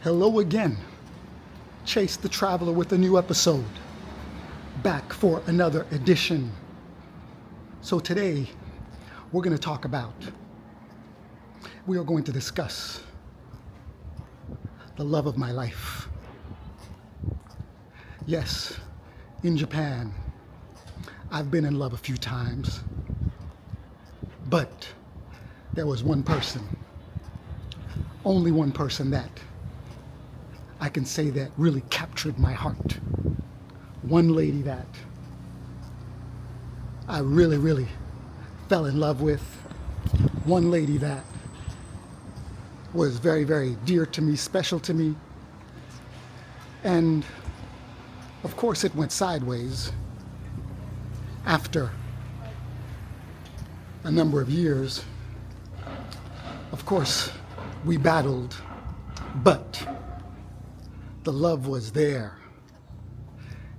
Hello again. Chase the Traveler with a new episode. Back for another edition. So today, we are going to discuss the love of my life. Yes, in Japan, I've been in love a few times, but there was one person, only one person that I can say that really captured my heart. One lady that I really fell in love with. One lady that was very dear to me, special to me. And of course it went sideways after a number of years. Of course, we battled, but the love was there.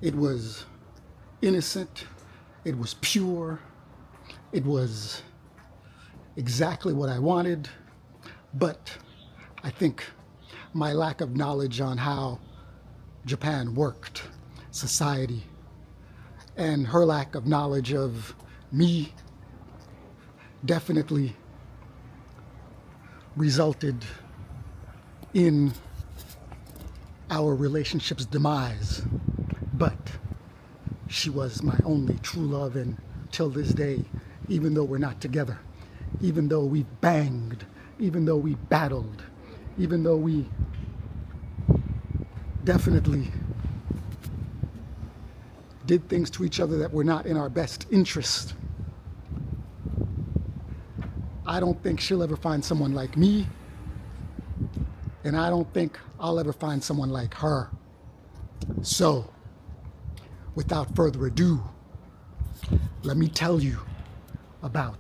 It was innocent. It was pure. It was exactly what I wanted. But I think my lack of knowledge on how Japan worked, society, and her lack of knowledge of me definitely resulted in our relationship's demise. But she was my only true love, and till this day, even though we're not together, even though we banged, even though we battled, even though we definitely did things to each other that were not in our best interest, I don't think she'll ever find someone like me, and I don't think I'll ever find someone like her. So, without further ado, let me tell you about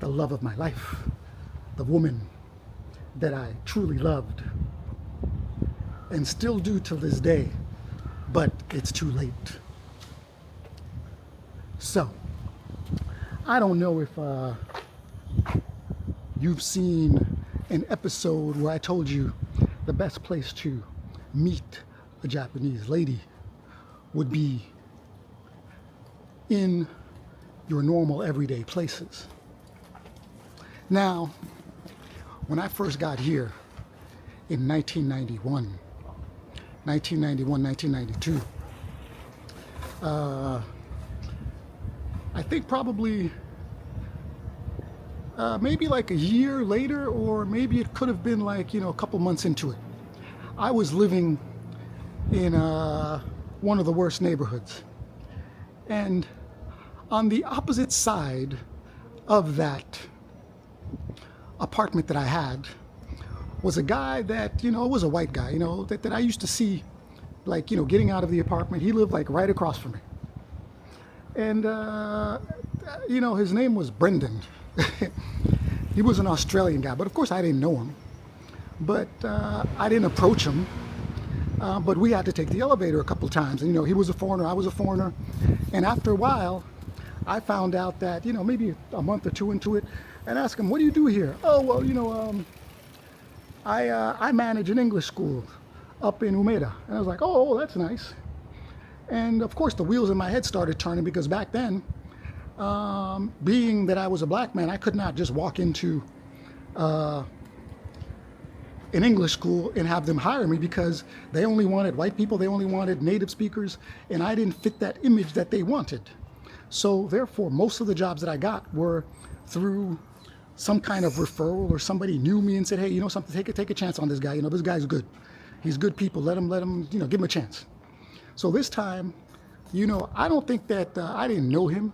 the love of my life, the woman that I truly loved and still do till this day, but it's too late. So, I don't know if you've seen an episode where I told you the best place to meet a Japanese lady would be in your normal everyday places. Now, when I first got here in 1992, I think probably maybe like a year later, or maybe it could have been like, a couple months into it, I was living in one of the worst neighborhoods. And on the opposite side of that apartment that I had was a guy that, was a white guy, that I used to see, like, getting out of the apartment. He lived like right across from me. And, his name was Brendan. He was an Australian guy, but of course I didn't know him. But I didn't approach him. But we had to take the elevator a couple times. And, he was a foreigner, I was a foreigner. And after a while, I found out that, maybe a month or two into it, and asked him, what do you do here? Oh, well, I manage an English school up in Umeda. And I was like, oh, that's nice. And of course, the wheels in my head started turning, because back then, being that I was a black man, I could not just walk into an English school and have them hire me, because they only wanted white people, they only wanted native speakers, and I didn't fit that image that they wanted. So therefore, most of the jobs that I got were through some kind of referral, or somebody knew me and said, hey, something, take a chance on this guy. This guy's good. He's good people. Let him, give him a chance. So this time, I don't think that I didn't know him.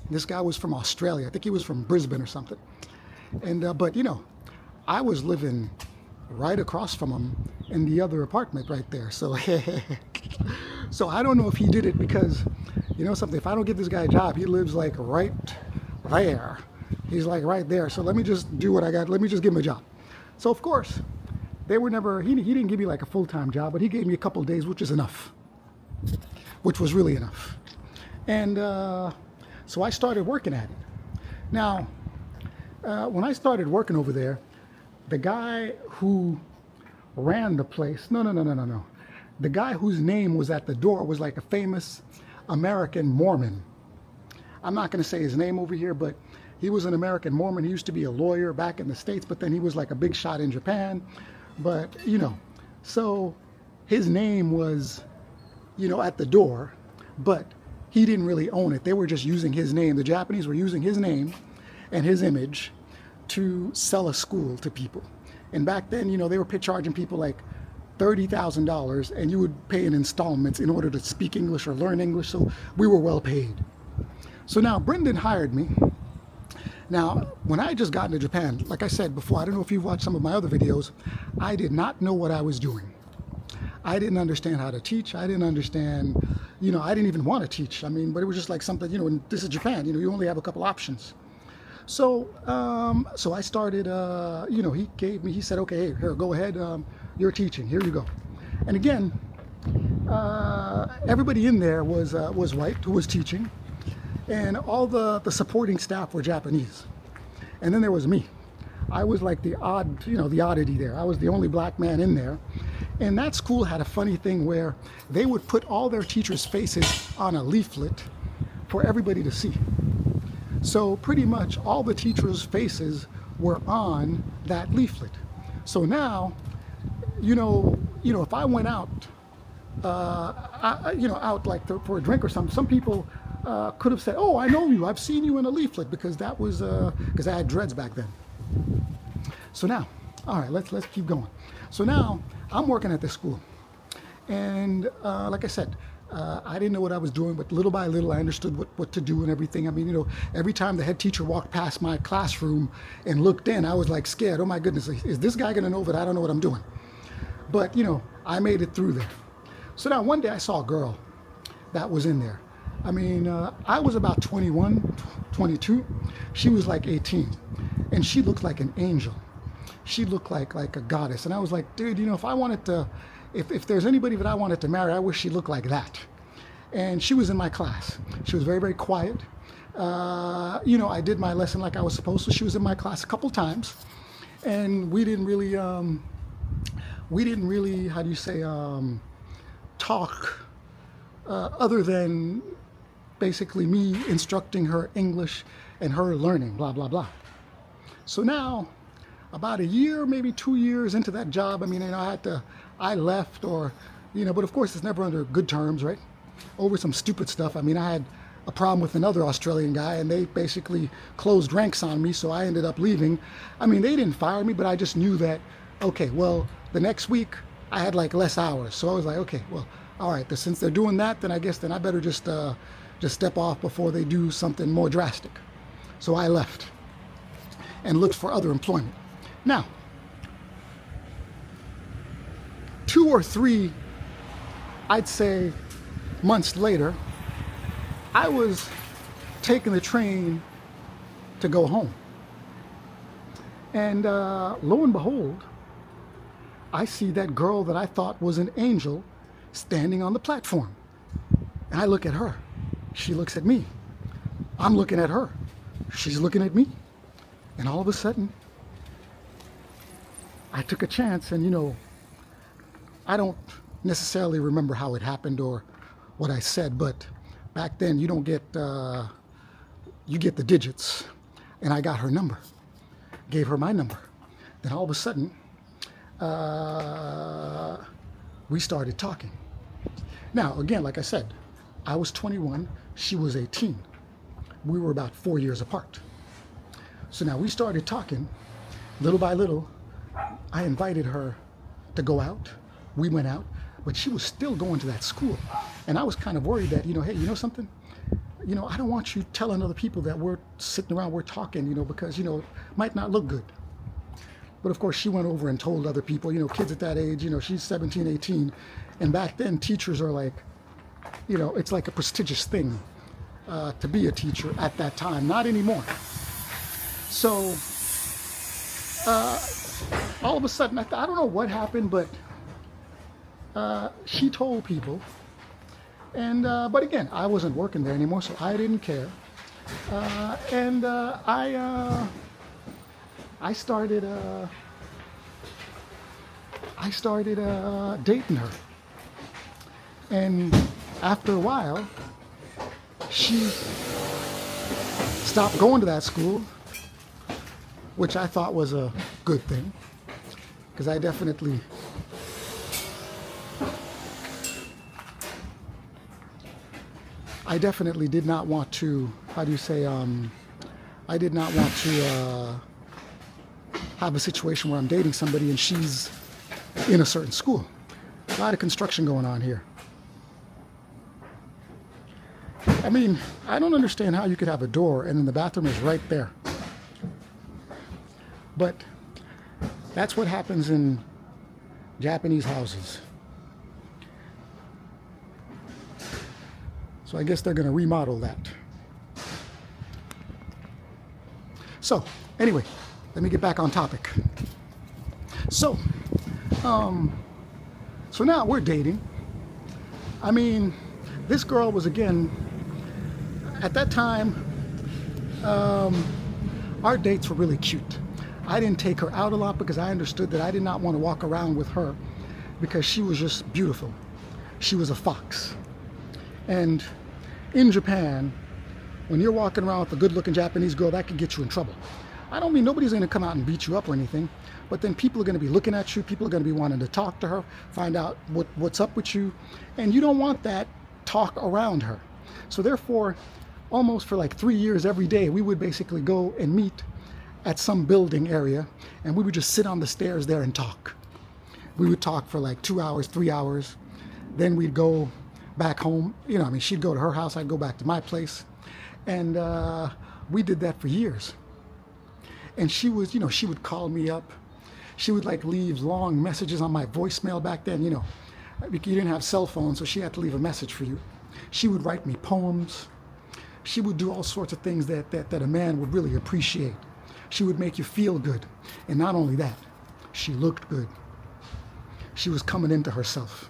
This guy was from Australia. I think he was from Brisbane or something. And but I was living right across from him in the other apartment right there. So so I don't know if he did it because, something, if I don't give this guy a job, he lives like right there. He's like right there. So let me just do what I got. Let me just give him a job. So of course, they were never, he didn't give me like a full-time job, but he gave me a couple of days, which is enough, which was really enough. And so I started working at it. Now, when I started working over there, the guy who ran the place. No, no, no, no, no, no. The guy whose name was at the door was like a famous American Mormon. I'm not going to say his name over here, but he was an American Mormon. He used to be a lawyer back in the States, but then he was like a big shot in Japan. But, so his name was, at the door, but he didn't really own it. They were just using his name. The Japanese were using his name and his image to sell a school to people. And back then, they were charging people like $30,000, and you would pay in installments in order to speak English or learn English. So we were well paid. So now Brendan hired me. Now, when I just got into Japan, like I said before, I don't know if you've watched some of my other videos, I did not know what I was doing. I didn't understand how to teach. I didn't understand, I didn't even want to teach. But it was just like something, and this is Japan, you only have a couple options. So, so I started, he said, okay, hey, here, go ahead. You're teaching, here you go. And again, everybody in there was white who was teaching. And all the supporting staff were Japanese. And then there was me. I was like the oddity there. I was the only black man in there. And that school had a funny thing where they would put all their teachers' faces on a leaflet for everybody to see. So pretty much all the teachers' faces were on that leaflet. So now, if I went out, out like for a drink or something, some people could have said, "Oh, I know you. I've seen you in a leaflet," because that was because I had dreads back then. So now, all right, let's keep going. So now I'm working at this school, and like I said, I didn't know what I was doing, but little by little I understood what to do and everything. Every time the head teacher walked past my classroom and looked in, I was like scared. Oh my goodness, is this guy going to know that I don't know what I'm doing? But I made it through there. So now one day I saw a girl that was in there. I was about 21, 22. She was like 18, and she looked like an angel. She looked like a goddess. And I was like, dude, if I wanted to, if there's anybody that I wanted to marry, I wish she looked like that. And she was in my class. She was very, very quiet. I did my lesson like I was supposed to. She was in my class a couple times, and we didn't really, how do you say, talk other than basically me instructing her English and her learning, blah, blah, blah. So now, about a year, maybe 2 years into that job, I left but of course it's never under good terms, right? Over some stupid stuff. I had a problem with another Australian guy, and they basically closed ranks on me, so I ended up leaving. They didn't fire me, but I just knew that, okay, well, the next week I had like less hours. So I was like, okay, well, all right, since they're doing that, then I guess I better just step off before they do something more drastic. So I left and looked for other employment. Now, 2 or 3, I'd say, months later, I was taking the train to go home. And lo and behold, I see that girl that I thought was an angel standing on the platform. And I look at her. She looks at me. I'm looking at her. She's looking at me. And all of a sudden, I took a chance, and I don't necessarily remember how it happened or what I said, but back then you don't get, you get the digits. And I got her number, gave her my number. Then all of a sudden, we started talking. Now, again, like I said, I was 21, she was 18. We were about 4 years apart. So now we started talking. Little by little, I invited her to go out. We went out, but she was still going to that school. And I was kind of worried that, hey, you know something? I don't want you telling other people that we're sitting around, we're talking, because, it might not look good. But of course, she went over and told other people, kids at that age, she's 17, 18. And back then, teachers are like, it's like a prestigious thing to be a teacher at that time. Not anymore. So all of a sudden, I don't know what happened, but she told people. And but again, I wasn't working there anymore, so I didn't care. I started I started dating her. And after a while, she stopped going to that school, which I thought was a good thing, because I definitely did not want to, how do you say, I did not want to have a situation where I'm dating somebody and she's in a certain school. A lot of construction going on here. I mean, I don't understand how you could have a door and then the bathroom is right there. But that's what happens in Japanese houses. So I guess they're going to remodel that. So anyway, let me get back on topic. So now we're dating. I mean, this girl was, again, at that time, our dates were really cute. I didn't take her out a lot because I understood that I did not want to walk around with her because she was just beautiful. She was a fox. And in Japan, when you're walking around with a good-looking Japanese girl, that could get you in trouble. I don't mean nobody's going to come out and beat you up or anything, but then people are going to be looking at you, people are going to be wanting to talk to her, find out what's up with you, and you don't want that talk around her. So therefore, almost for like 3 years every day, we would basically go and meet at some building area, and we would just sit on the stairs there and talk. We would talk for like 2 hours, 3 hours, then we'd go back home. You know, I mean, she'd go to her house, I'd go back to my place, and we did that for years. And she was, you know, she would call me up. She would like leave long messages on my voicemail back then, you know. You didn't have cell phones, so she had to leave a message for you. She would write me poems. She would do all sorts of things that a man would really appreciate. She would make you feel good. And not only that, she looked good. She was coming into herself.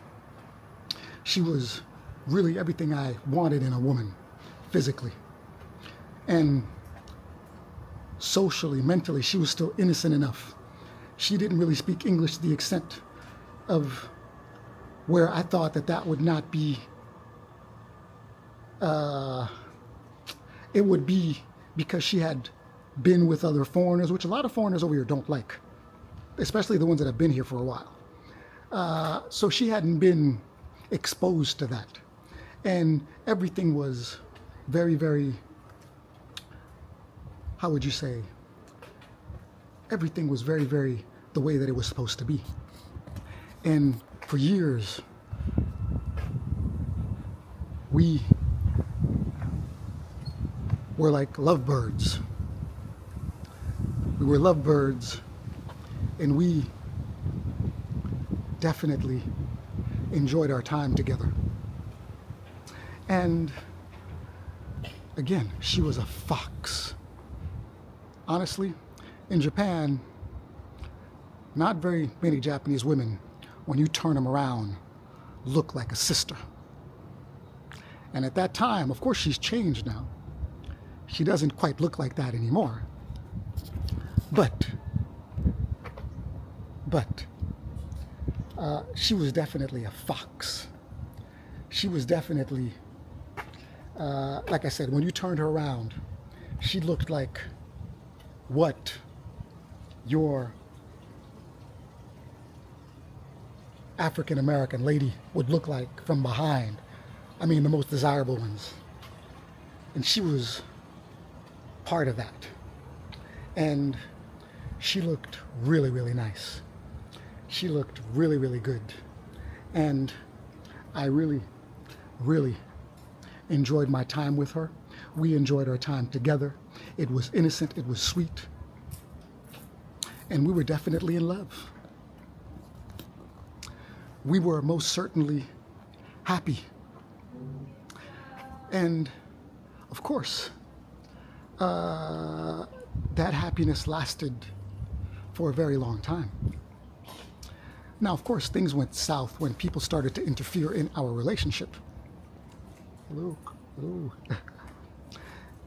She was really everything I wanted in a woman, physically. And socially, mentally, she was still innocent enough. She didn't really speak English to the extent of where I thought that would not be, it would be because she had been with other foreigners, which a lot of foreigners over here don't like, especially the ones that have been here for a while. So she hadn't been exposed to that. And everything was very, very, how would you say? Everything was very, very the way that it was supposed to be. And for years, we were like lovebirds. We were lovebirds, and we definitely enjoyed our time together. And again, she was a fox. Honestly, in Japan, not very many Japanese women, when you turn them around, look like a sister. And at that time, of course, she's changed now. She doesn't quite look like that anymore. But she was definitely a fox. She was definitely, like I said, when you turned her around, she looked like what your African American lady would look like from behind. I mean, the most desirable ones. And she was part of that. And she looked really, really nice. She looked really, really good. And I really, really enjoyed my time with her. We enjoyed our time together. It was innocent, it was sweet. And we were definitely in love. We were most certainly happy. And of course, that happiness lasted for a very long time. Now, of course, things went south when people started to interfere in our relationship. Hello, hello.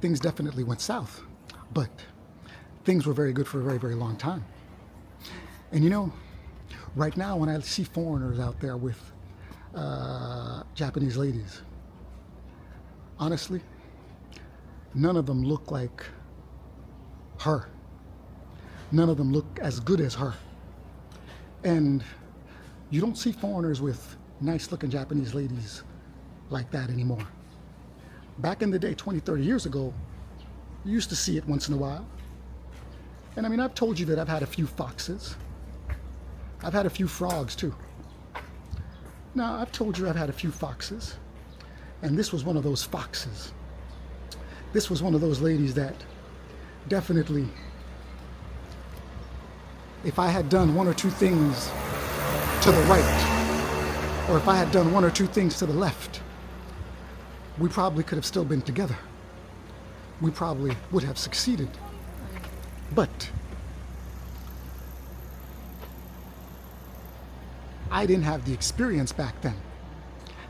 Things definitely went south, but things were very good for a very, very long time. And you know, Right now, when I see foreigners out there with Japanese ladies, honestly, none of them look like her. None of them look as good as her. And you don't see foreigners with nice looking Japanese ladies like that anymore. Back in the day, 20, 30 years ago, you used to see it once in a while. And I mean, I've told you that I've had a few foxes. I've had a few frogs too. Now, I've told you I've had a few foxes. And this was one of those foxes. This was one of those ladies that definitely, if I had done one or two things to the right, or if I had done one or two things to the left, we probably could have still been together. We probably would have succeeded. But I didn't have the experience back then.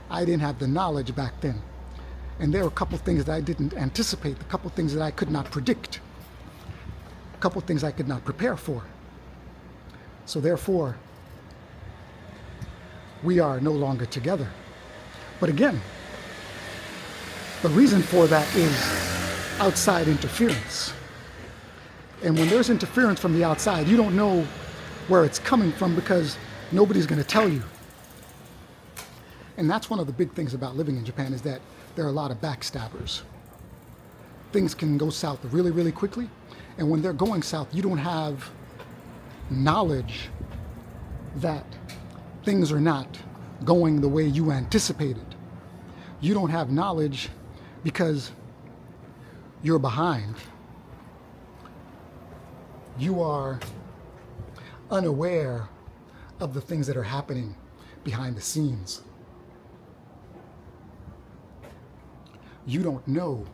I didn't have the knowledge back then. And there were a couple things that I didn't anticipate, a couple things that I could not predict, a couple things I could not prepare for. So therefore, we are no longer together. But again, the reason for that is outside interference. And when there's interference from the outside, you don't know where it's coming from because nobody's going to tell you. And that's one of the big things about living in Japan, is that there are a lot of backstabbers. Things can go south really, really quickly. And when they're going south, you don't have knowledge that things are not going the way you anticipated. You don't have knowledge because you're behind. You are unaware of the things that are happening behind the scenes. You don't know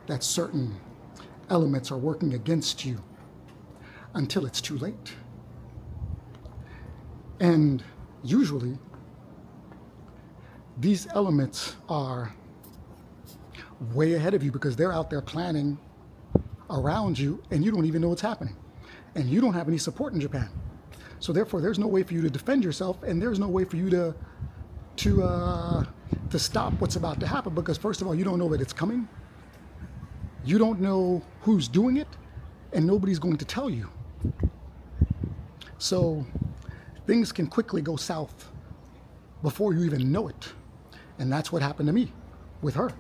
that certain elements are working against you until it's too late. And usually, these elements are way ahead of you because they're out there planning around you and you don't even know what's happening. And you don't have any support in Japan. So therefore, there's no way for you to defend yourself, and there's no way for you to stop what's about to happen, because first of all, you don't know that it's coming. You don't know who's doing it, and nobody's going to tell you. So things can quickly go south before you even know it. And that's what happened to me with her.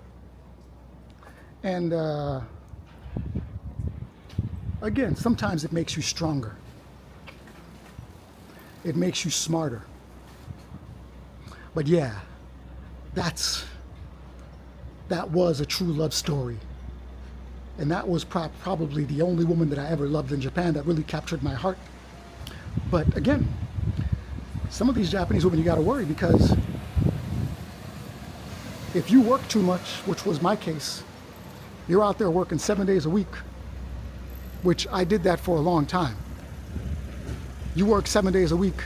And again, sometimes it makes you stronger. It makes you smarter. But yeah, that was a true love story. And that was probably the only woman that I ever loved in Japan that really captured my heart. But again, some of these Japanese women, you got to worry, because if you work too much, which was my case, you're out there working 7 days a week, which I did that for a long time. You work 7 days a week.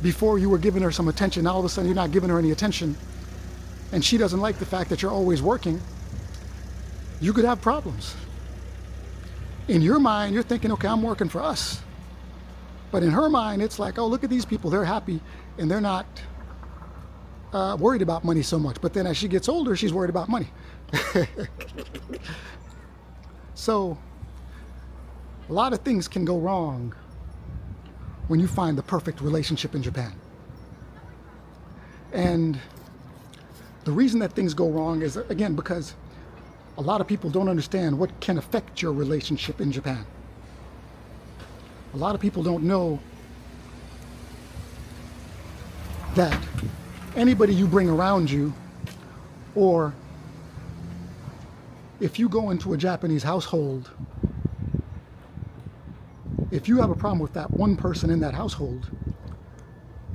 Before you were giving her some attention, now all of a sudden you're not giving her any attention, and she doesn't like the fact that you're always working. You could have problems. In your mind, you're thinking, okay, I'm working for us. But in her mind, it's like, oh, look at these people, they're happy, and they're not worried about money so much. But then as she gets older, she's worried about money. So a lot of things can go wrong when you find the perfect relationship in Japan. And the reason that things go wrong is, again, because a lot of people don't understand what can affect your relationship in Japan. A lot of people don't know that anybody you bring around you, or if you go into a Japanese household, if you have a problem with that one person in that household,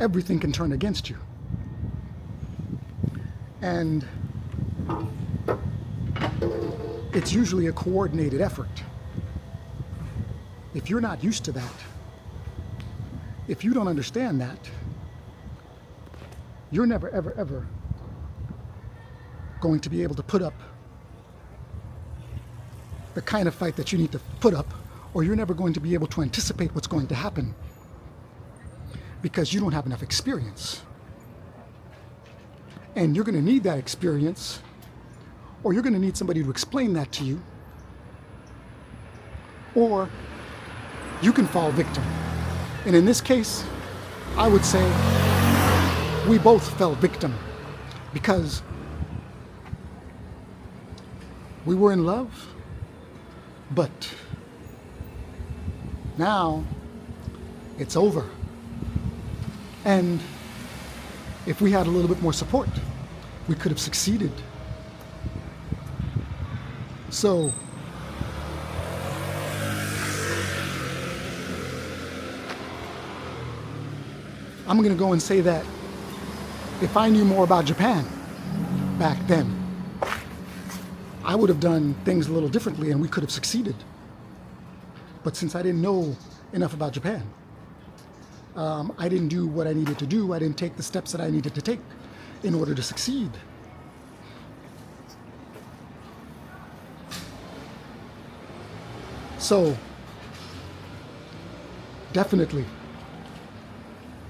everything can turn against you. And it's usually a coordinated effort. If you're not used to that, if you don't understand that, you're never, ever, ever going to be able to put up the kind of fight that you need to put up, or you're never going to be able to anticipate what's going to happen. because you don't have enough experience. And you're going to need that experience, or you're going to need somebody to explain that to you, or you can fall victim. And in this case, I would say we both fell victim because we were in love, but now it's over. And if we had a little bit more support, we could have succeeded. So I'm going to go and say that if I knew more about Japan back then, I would have done things a little differently and we could have succeeded. But since I didn't know enough about Japan, I didn't do what I needed to do. I didn't take the steps that I needed to take in order to succeed. So, definitely,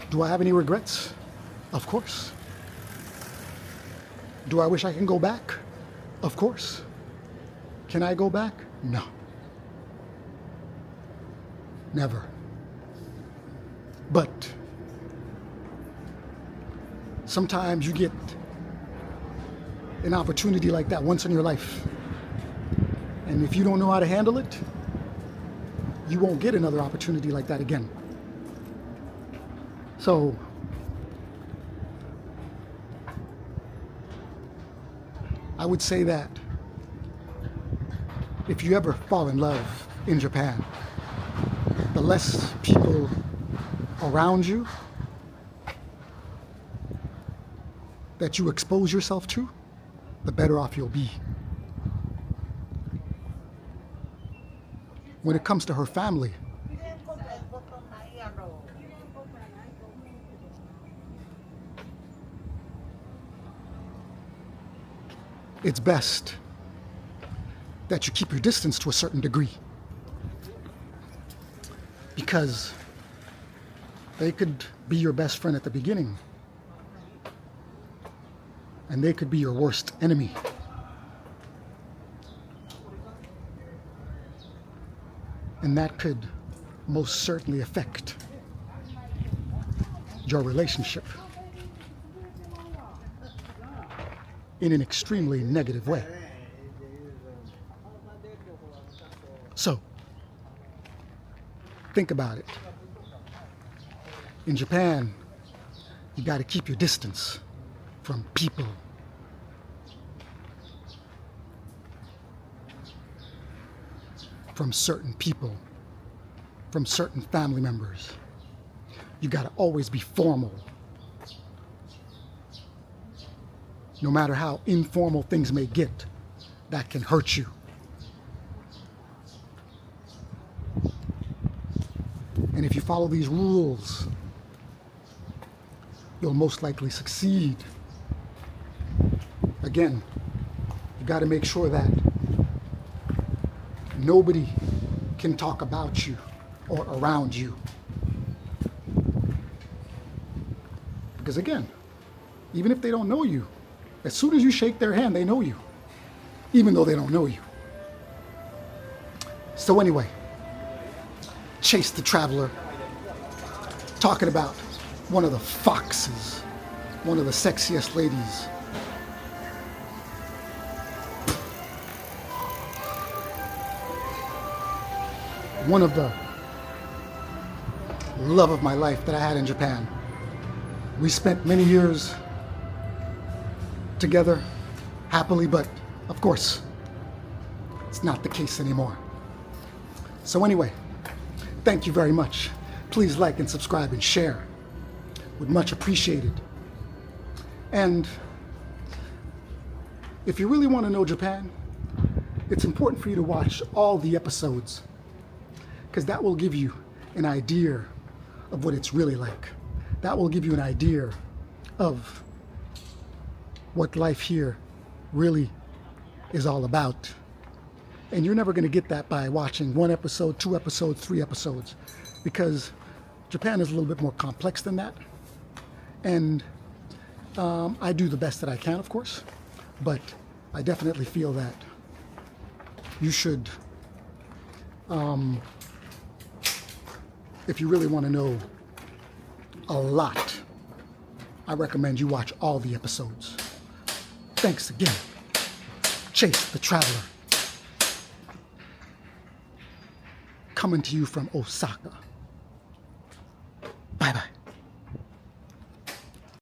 do I have any regrets? Of course. Do I wish I can go back? Of course. Can I go back? No. Never. But sometimes you get an opportunity like that once in your life. And if you don't know how to handle it, you won't get another opportunity like that again. So, I would say that if you ever fall in love in Japan, the less people around you that you expose yourself to, the better off you'll be. When it comes to her family, it's best that you keep your distance to a certain degree, because they could be your best friend at the beginning, and they could be your worst enemy. And that could most certainly affect your relationship in an extremely negative way. So, think about it. In Japan, you got to keep your distance from people. From certain people, from certain family members. You got to always be formal. No matter how informal things may get, that can hurt you. And if you follow these rules, you'll most likely succeed. Again, you got to make sure that nobody can talk about you or around you. Because again, even if they don't know you, as soon as you shake their hand, they know you, even though they don't know you. So anyway, Chase the Traveler, talking about one of the foxes, one of the sexiest ladies. One of the love of my life that I had in Japan. We spent many years together happily, but of course, it's not the case anymore. So anyway, thank you very much. Please like and subscribe and share. Would much appreciated. And if you really want to know Japan, it's important for you to watch all the episodes, because that will give you an idea of what it's really like. That will give you an idea of what life here really is all about. And you're never going to get that by watching one episode, 2 episodes, 3 episodes, because Japan is a little bit more complex than that. And I do the best that I can, of course. But I definitely feel that you should, if you really want to know a lot, I recommend you watch all the episodes. Thanks again. Chase the Traveler. Coming to you from Osaka.